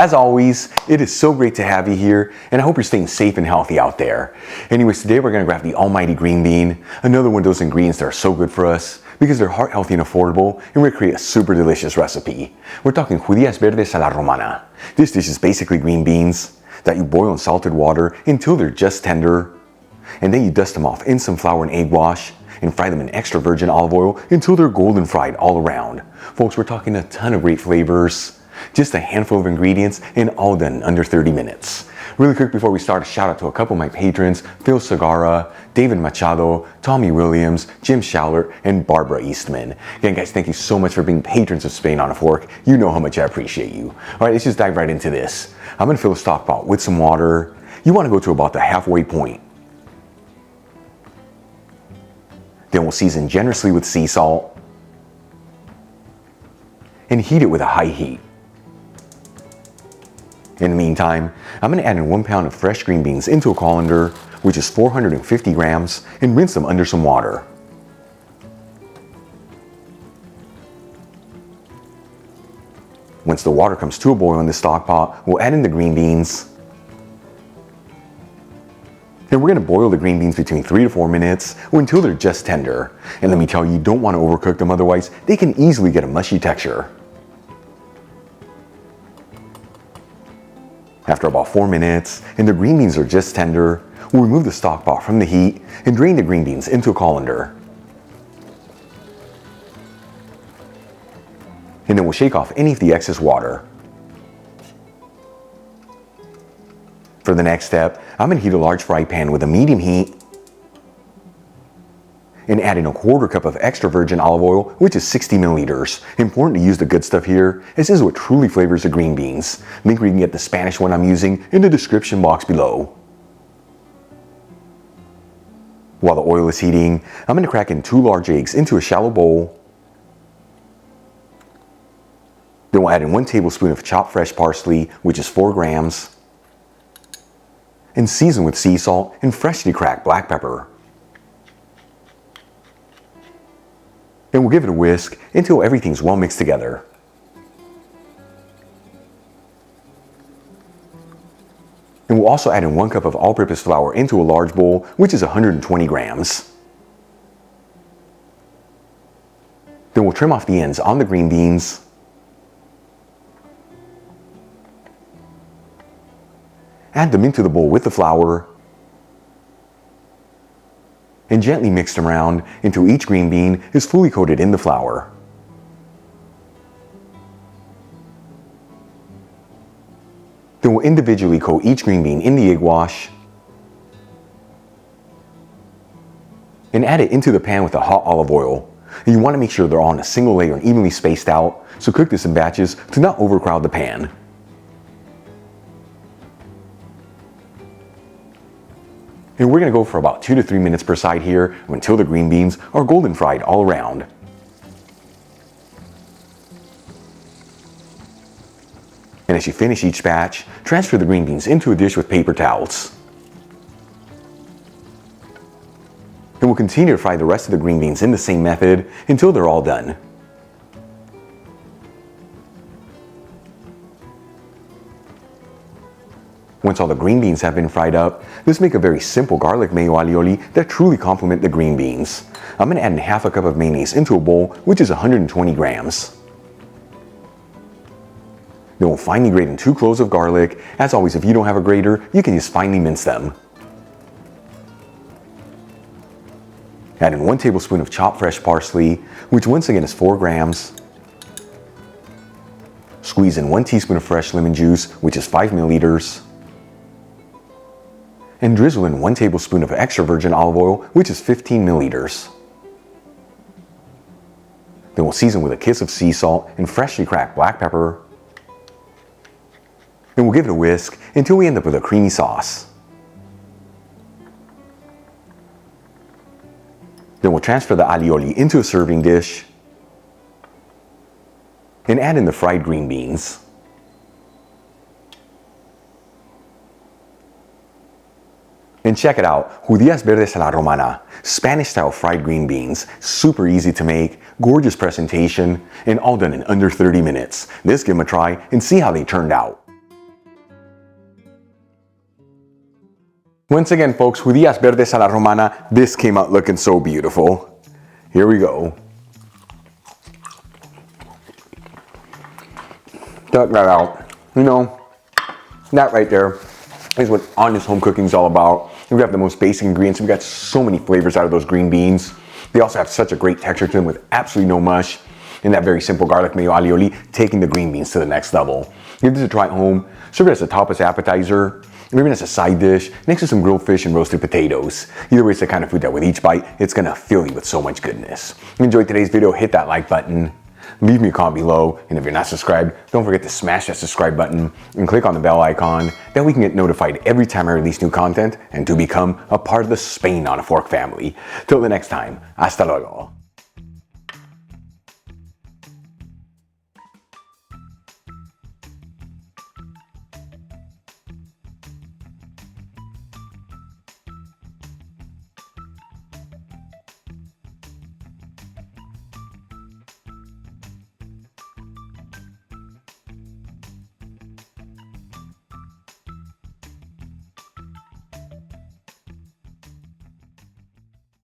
as always, it is so great to have you here, and I hope you're staying safe and healthy out there. Anyways, today we're going to grab the almighty green bean, another one of those ingredients that are so good for us because they're heart healthy and affordable, and we're going to create a super delicious recipe. We're talking Judias Verdes a la Romana. This dish is basically green beans that you boil in salted water until they're just tender, and then you dust them off in some flour and egg wash and fry them in extra virgin olive oil until they're golden fried all around. Folks, we're talking a ton of great flavors, just a handful of ingredients, and all done in under 30 minutes. Really quick before we start, a shout out to a couple of my patrons, Phil Segarra, David Machado, Tommy Williams, Jim Schallert, and Barbara Eastman. Again, guys, thank you so much for being patrons of Spain on a Fork. You know how much I appreciate you. All right, let's just dive right into this. I'm gonna fill a stock pot with some water. You wanna go to about the halfway point. Then we'll season generously with sea salt and heat it with a high heat. In the meantime, I'm going to add in 1 pound of fresh green beans into a colander, which is 450 grams, and rinse them under some water. Once the water comes to a boil in the stock pot, we'll add in the green beans. And we're going to boil the green beans between 3 to 4 minutes or until they're just tender. And let me tell you, you don't want to overcook them, otherwise they can easily get a mushy texture. After about 4 minutes, and the green beans are just tender, we'll remove the stock pot from the heat and drain the green beans into a colander. And then we'll shake off any of the excess water. For the next step, I'm going to heat a large fry pan with a medium heat and add in a 1/4 cup of extra virgin olive oil, which is 60 milliliters. Important to use the good stuff here, as this is what truly flavors the green beans. Link where you can get the Spanish one I'm using in the description box below. While the oil is heating, I'm going to crack in 2 large eggs into a shallow bowl. Then we'll add in 1 tablespoon of chopped fresh parsley, which is 4 grams, and season with sea salt and freshly cracked black pepper. And we'll give it a whisk until everything's well mixed together. And we'll also add in 1 cup of all-purpose flour into a large bowl, which is 120 grams. Then we'll trim off the ends on the green beans. Add them into the bowl with the flour and gently mix them around until each green bean is fully coated in the flour. Then we'll individually coat each green bean in the egg wash and add it into the pan with a hot olive oil. And you want to make sure they're all on a single layer and evenly spaced out, so cook this in batches to not overcrowd the pan. And we're going to go for about 2 to 3 minutes per side here until the green beans are golden fried all around. And as you finish each batch, transfer the green beans into a dish with paper towels. And we'll continue to fry the rest of the green beans in the same method until they're all done. Once all the green beans have been fried up, let's make a very simple garlic mayo aioli that truly complement the green beans. I'm going to add in 1/2 cup of mayonnaise into a bowl, which is 120 grams. Then we'll finely grate in 2 cloves of garlic. As always, if you don't have a grater, you can just finely mince them. Add in 1 tablespoon of chopped fresh parsley, which once again is 4 grams. Squeeze in 1 teaspoon of fresh lemon juice, which is 5 milliliters. And drizzle in 1 tablespoon of extra virgin olive oil, which is 15 milliliters. Then we'll season with a kiss of sea salt and freshly cracked black pepper. And we'll give it a whisk until we end up with a creamy sauce. Then we'll transfer the aioli into a serving dish and add in the fried green beans. And check it out, Judias Verdes a la Romana, Spanish-style fried green beans, super easy to make, gorgeous presentation, and all done in under 30 minutes. Let's give them a try and see how they turned out. Once again, folks, Judias Verdes a la Romana. This came out looking so beautiful. Here we go. Check that out. You know, that right there is what honest home cooking is all about. We have the most basic ingredients. We got so many flavors out of those green beans. They also have such a great texture to them with absolutely no mush. And that very simple garlic mayo aioli, taking the green beans to the next level. Give this a try at home. Serve it as a tapas appetizer, or even as a side dish, next to some grilled fish and roasted potatoes. Either way, it's the kind of food that with each bite, it's gonna fill you with so much goodness. If you enjoyed today's video, hit that like button. Leave me a comment below, and if you're not subscribed, don't forget to smash that subscribe button and click on the bell icon. That way we can get notified every time I release new content and to become a part of the Spain on a Fork family. Till the next time, hasta luego.